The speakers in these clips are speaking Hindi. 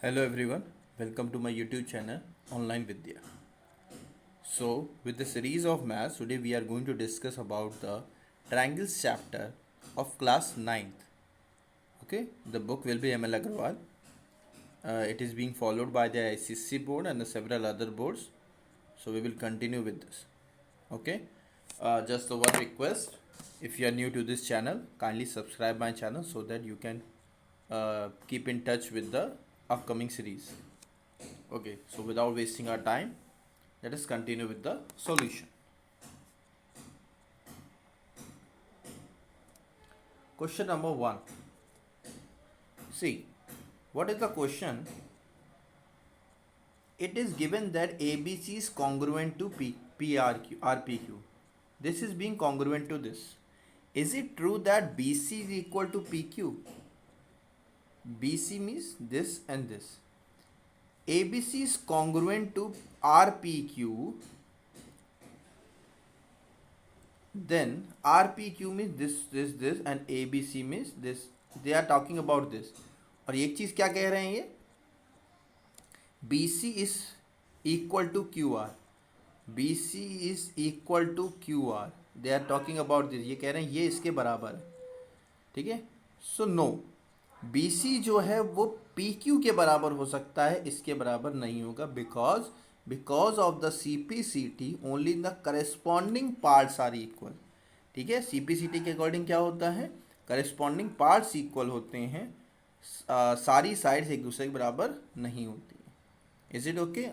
Hello everyone, welcome to my YouTube channel Online Vidya. So, with the series of maths, today we are going to discuss about the triangles chapter of class ninth. Okay, the book will be ML Agarwal. It is being followed by the ICC board and the several other boards. So, we will continue with this. Okay, just the one request, if you are new to this channel, kindly subscribe my channel so that you can keep in touch with the upcoming series. Okay, so without wasting our time, let us continue with the solution. Question number 1. See, what is the question? It is given that ABC is congruent to RPQ. This is being congruent to this. Is it true that BC is equal to PQ? BC means this and this. ABC is congruent to RPQ. Then RPQ means this and ABC means this. They are talking about this. और एक चीज क्या कह रहे हैं ये? BC is equal to QR. BC is equal to QR. They are talking about this. ये कह रहे हैं ये इसके बराबर है. ठीक है? So no. BC जो है वो PQ के बराबर हो सकता है, इसके बराबर नहीं होगा because of the CPCT only the corresponding parts are equal. ठीक है, CPCT के अकॉर्डिंग क्या होता है, corresponding parts equal होते हैं, सारी साइड्स एक दूसरे के बराबर नहीं होती है. Is it okay?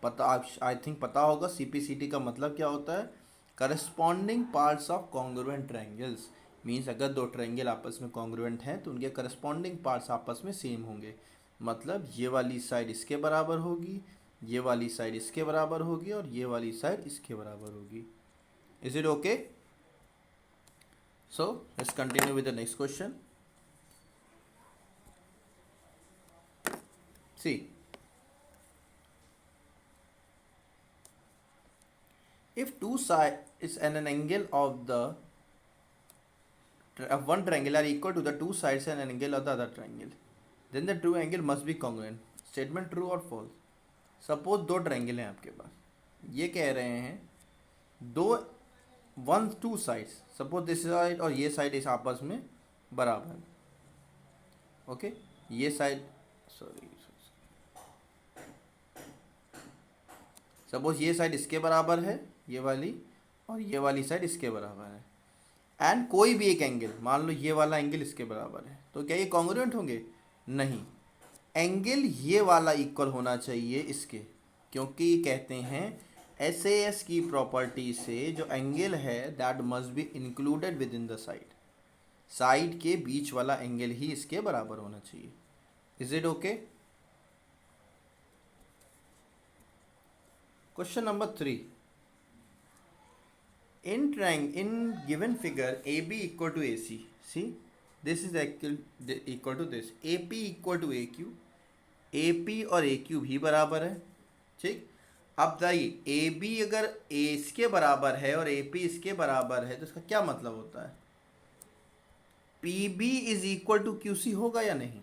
पता आई थिंक पता होगा CPCT का मतलब क्या होता है. Corresponding parts of congruent triangles means अगर दो ट्रायंगल आपस में कॉन्ग्रुएंट हैं तो उनके करस्पॉन्डिंग पार्ट्स आपस में सेम होंगे. मतलब ये वाली साइड इसके बराबर होगी, ये वाली साइड इसके बराबर होगी और ये वाली साइड इसके बराबर होगी. Is it okay? So let's continue with the next question. See, if two sides and an angle of the one triangle are equal to the two sides and an angle of the other triangle, then the true angle must be congruent. Statement true or false? Suppose दो ट्रायंगल हैं आपके पास, ये कह रहे हैं two sides, suppose this side और ये साइड इस आपस में बराबर है. ओके, ये साइड सपोज ये साइड इसके बराबर है, ये वाली, और ये वाली साइड इसके बराबर है. एंड कोई भी एक एंगल, मान लो ये वाला एंगल इसके बराबर है, तो क्या ये कॉन्ग्रुएंट होंगे? नहीं. एंगल ये वाला इक्वल होना चाहिए इसके, क्योंकि कहते हैं SAS की प्रॉपर्टी से जो एंगल है that must be included with in the side. Side के बीच वाला एंगल ही इसके बराबर होना चाहिए. Is it okay? Question number 3. In given figure AB equal to AC, see this is equal to this, AP equal to AQ, AP और AQ भी बराबर है. ठीक, अब बताइए AB अगर A इसके बराबर है और AP इसके बराबर है तो इसका क्या मतलब होता है? PB is equal to QC होगा या नहीं?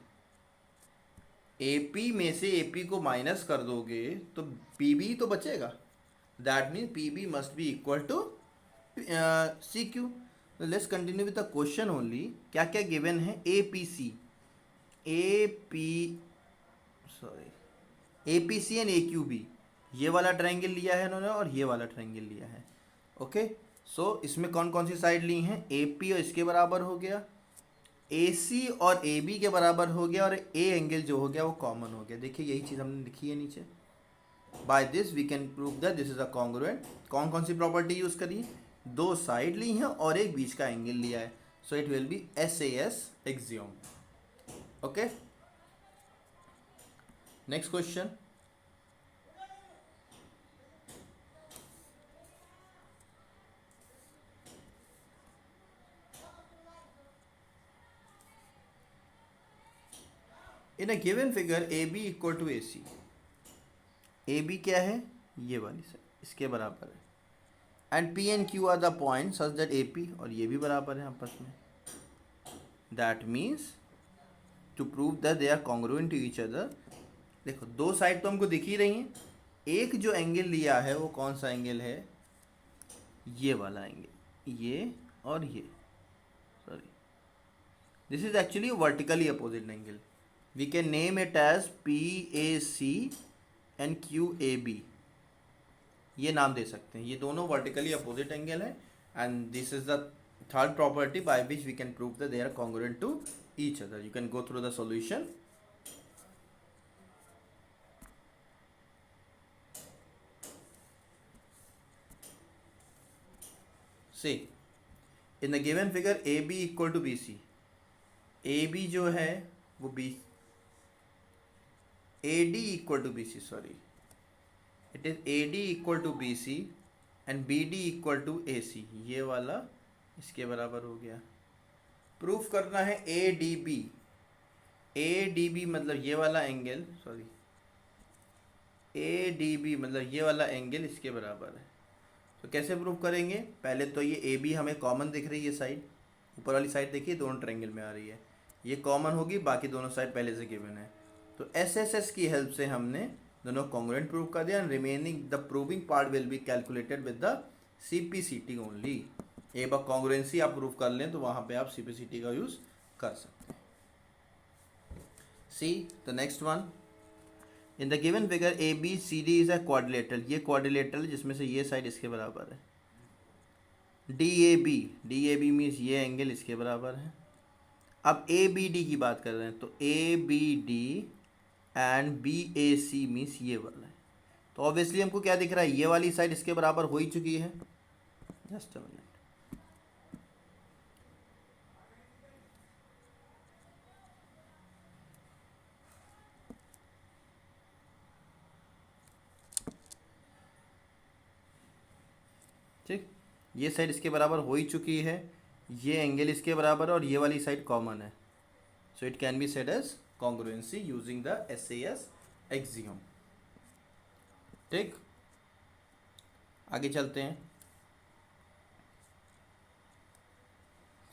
AP में से AP को माइनस कर दोगे तो PB तो बचेगा. That means PB must be equal to CQ. Let's continue with the question only. क्या क्या गिवन है? APC एंड AQB, ये वाला ट्रायंगल लिया है इन्होंने और ये वाला ट्रायंगल लिया है. ओके, सो इसमें कौन कौन सी साइड ली हैं? AP और इसके बराबर हो गया, AC और AB के बराबर हो गया, और A एंगल जो हो गया वो कॉमन हो गया. देखिए यही चीज़ हमने लिखी है नीचे. By this we can prove that this is a congruent. कौन कौन सी प्रॉपर्टी यूज़ करी? दो साइड ली हैं और एक बीच का एंगल लिया है. So it will be SAS axiom. Okay, next question. In a given figure AB equal to AC. AB क्या है? ये वाली साइड इसके बराबर है. And P and Q are the point such that AP और ये भी बराबर है आपस में. That means to prove that they are congruent to each other, देखो दो साइड तो हमको दिख ही रही हैं, एक जो एंगल लिया है वो कौन सा एंगल है, ये वाला एंगल, ये और ये, sorry, this is actually vertically opposite angle, we can name it as PAC and QAB, ये नाम दे सकते हैं, ये दोनों वर्टिकली अपोजिट एंगल है, and this is the third property by which we can prove that they are congruent to each other. You can go through the solution. See, in the given figure AB equal to BC, AB जो है वो B, AD equal to BC, sorry, it is AD equal to BC and BD equal to AC, ये वाला इसके बराबर हो गया. प्रूफ करना है ADB, ADB मतलब ये वाला एंगल, सॉरी, ADB मतलब ये वाला एंगल इसके बराबर है. तो कैसे प्रूव करेंगे, पहले तो ये ए बी हमें कॉमन दिख रही है साइड, ऊपर वाली साइड देखिए दोनों ट्रायंगल में आ रही है, ये कॉमन होगी, बाकी दोनों साइड पहले से गिवन है. तो SSS की हेल्प से हमने दोनों कॉन्ग्रुएंट प्रूव कर दिया, and remaining the proving part will be calculated with the CPCT only. एक बार कॉन्ग्रुएंसी आप प्रूव कर लें तो वहाँ पे आप CPCT का यूज़ कर सकते हैं. See the next one, in the given figure ABCD is a quadrilateral, ये क्वाड्रिलेटरल जिसमें से ये साइड इसके बराबर है. DAB मीन्स ये एंगल इसके बराबर है. अब ABD की बात कर रहे हैं तो ABD एंड BAC मीन्स ये वाला है. तो ऑब्वियसली हमको क्या दिख रहा है, ये वाली साइड इसके बराबर हो ही चुकी है. जस्ट अ मिनट, ठीक, ये साइड इसके बराबर हो ही चुकी है, ये एंगल इसके बराबर है और ये वाली साइड कॉमन है. So it can be said as congruency using the SAS axiom. ठीक, आगे चलते हैं.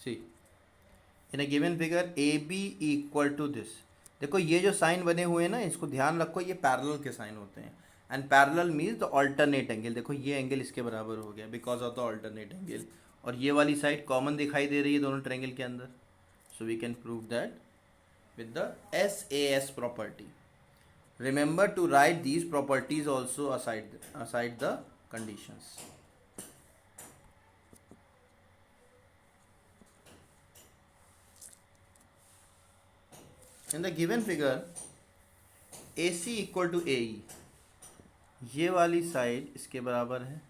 See in a given figure AB equal to this, देखो ये जो साइन बने हुए हैं ना, इसको ध्यान रखो, ये पैरेलल के साइन होते हैं, and parallel means the alternate angle. देखो ये एंगल इसके बराबर हो गया because of the alternate angle, और ये वाली साइड कॉमन दिखाई दे रही है दोनों ट्रायंगल के अंदर. So we can prove that with the SAS property. Remember to write these properties also aside the conditions. In the given figure AC equal to AE, ये वाली साइड इसके बराबर है,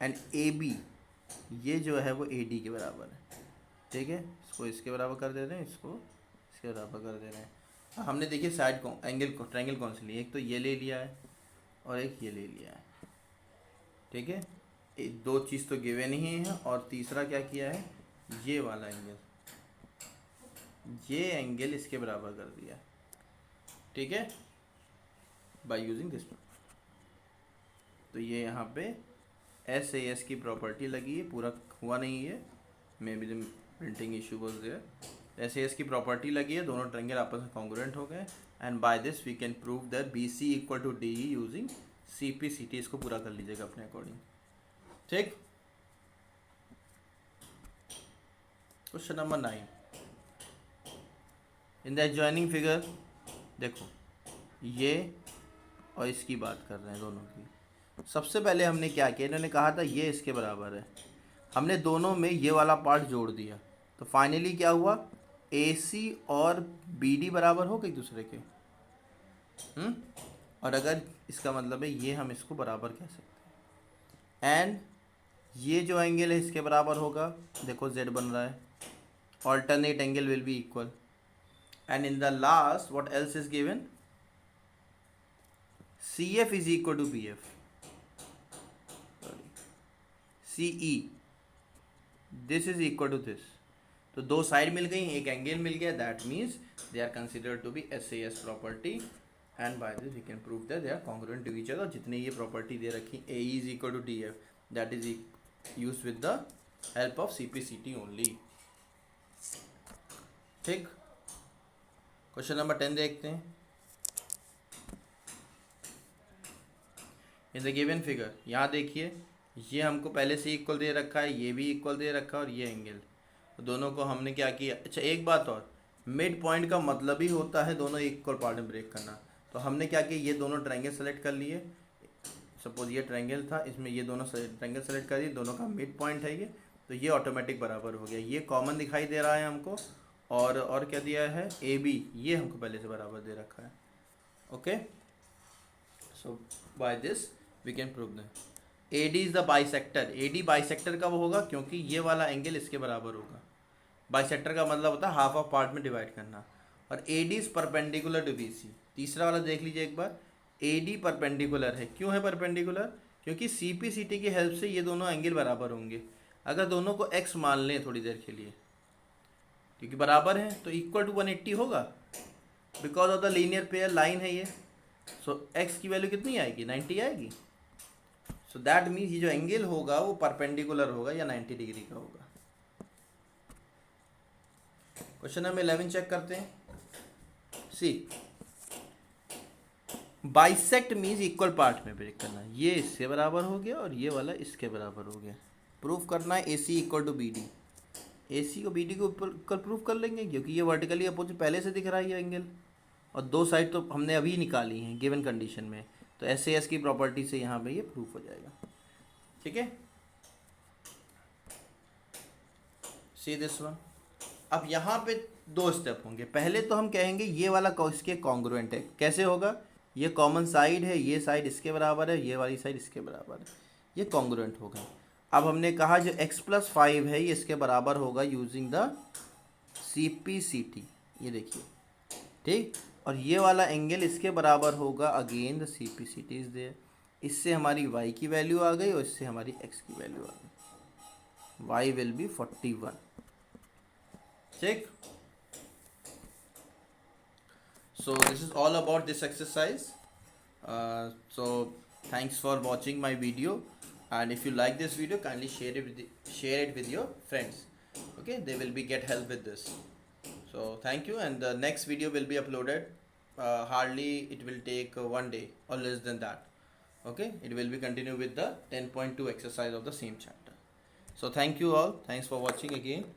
एंड AB ये जो है वो AD के बराबर है. ठीक है, इसको इसके बराबर कर दे रहे हैं, इसको इसके बराबर कर दे रहे हैं. हमने देखिए साइड को एंगल को ट्रायंगल कौन से लिए, एक तो ये ले लिया है और एक ये ले लिया है. ठीक है, दो चीज़ तो गिवन ही है, और तीसरा क्या किया है, ये वाला एंगल, ये एंगल इसके बराबर कर दिया. ठीक है, बाय यूजिंग दिस. तो ये यहाँ पे SAS की प्रॉपर्टी लगी है, पूरा हुआ नहीं है, maybe the printing issue was there. SAS की प्रॉपर्टी लगी है, दोनों ट्रायंगल आपस में कॉन्ग्रुएंट हो गए, and by this we can prove that BC equal to DE using CPCT. इसको पूरा कर लीजिएगा अपने अकॉर्डिंग. ठीक, question number 9. In the adjoining figure, देखो ये और इसकी बात कर रहे हैं दोनों की. सबसे पहले हमने क्या किया, इन्होंने कहा था ये इसके बराबर है, हमने दोनों में ये वाला पार्ट जोड़ दिया, तो फाइनली क्या हुआ, AC और BD बराबर हो गए दूसरे के. और अगर इसका मतलब है ये हम इसको बराबर कह सकते हैं, एंड ये जो एंगल है इसके बराबर होगा, देखो Z बन रहा है, alternate angle will be equal, and in the last what else is given, CF is equal to BF, CE, this is equal to this. तो दो साइड मिल गई, एक एंगल मिल गया, that means they are considered to be SAS property, and by this we can prove that they are congruent to each other. जितने ये प्रॉपर्टी दे रखी, AE is equal to DF, that is used with the help of CPCT only. ठीक, क्वेश्चन नंबर 10 देखते हैं. इन द गिवन फिगर। यहाँ देखिए ये हमको पहले से इक्वल दे रखा है, ये भी इक्वल दे रखा है और ये एंगल, तो दोनों को हमने क्या किया। अच्छा एक बात और, मिड पॉइंट का मतलब ही होता है दोनों इक्वल पार्ट में ब्रेक करना। तो हमने क्या किया, ये दोनों ट्रायंगल सेलेक्ट कर लिए। सपोज ये ट्रायंगल था, इसमें ये दोनों ट्रायंगल सेलेक्ट कर दिए, दोनों का मिड पॉइंट है ये, तो ये ऑटोमेटिक बराबर हो गया। ये कॉमन दिखाई दे रहा है हमको, और क्या दिया है, ए बी, ये हमको पहले से बराबर दे रखा है। Okay, so by this we can prove that A D is the bisector. A D bisector कब होगा, क्योंकि ये वाला एंगल इसके बराबर होगा। बाइसेक्टर का मतलब होता है हाफ ऑफ पार्ट में डिवाइड करना। और A D is perpendicular to B C. तीसरा वाला देख लीजिए एक बार, ए डी परपेंडिकुलर है। क्यों है परपेंडिकुलर, क्योंकि सी पी सी टी की हेल्प से ये दोनों एंगल बराबर होंगे। अगर दोनों को एक्स मान लें थोड़ी देर के लिए, क्योंकि बराबर है, तो इक्वल टू 180 होगा, because of the linear pair line है ये। सो एक्स की वैल्यू कितनी आएगी, 90 आएगी। सो दैट मीन्स ये जो एंगल होगा वो परपेंडिकुलर होगा या 90 डिग्री का होगा। क्वेश्चन नंबर 11 चेक करते हैं। सी, बाइसेक्ट मीन्स इक्वल पार्ट में ब्रेक करना। ये इसके बराबर हो गया और ये वाला इसके बराबर हो गया। प्रूफ करना है ए सी इक्वल टू बी डी। ए सी को बी डी को ऊपर प्रूफ कर लेंगे, क्योंकि ये वर्टिकली अपोजिट पहले से दिख रहा है ये एंगल, और दो साइड तो हमने अभी निकाली हैं गिवन कंडीशन में, तो एस ए एस की प्रॉपर्टी से यहाँ पे ये प्रूफ हो जाएगा। ठीक है, सी दिस वन। अब यहाँ पे दो स्टेप होंगे। पहले तो हम कहेंगे ये वाला इसके कॉन्ग्रुएंट है। कैसे होगा, ये कॉमन साइड है, ये साइड इसके बराबर है, ये वाली साइड इसके बराबर है, ये कॉन्ग्रुएंट होगा। अब हमने कहा जो x+5 है ये इसके बराबर होगा using the C P C T, ये देखिए ठीक। और ये वाला एंगल इसके बराबर होगा, again the C P C T is there. इससे हमारी y की वैल्यू आ गई और इससे हमारी x की वैल्यू आ गई। y will be 41। ठीक, so this is all about this exercise. So thanks for watching my video, and if you like this video, kindly share it with your friends. Okay, they will be get help with this. So thank you, and the next video will be uploaded. Hardly it will take 1 day or less than that. Okay, it will be continue with the 10.2 exercise of the same chapter. So thank you all. Thanks for watching again.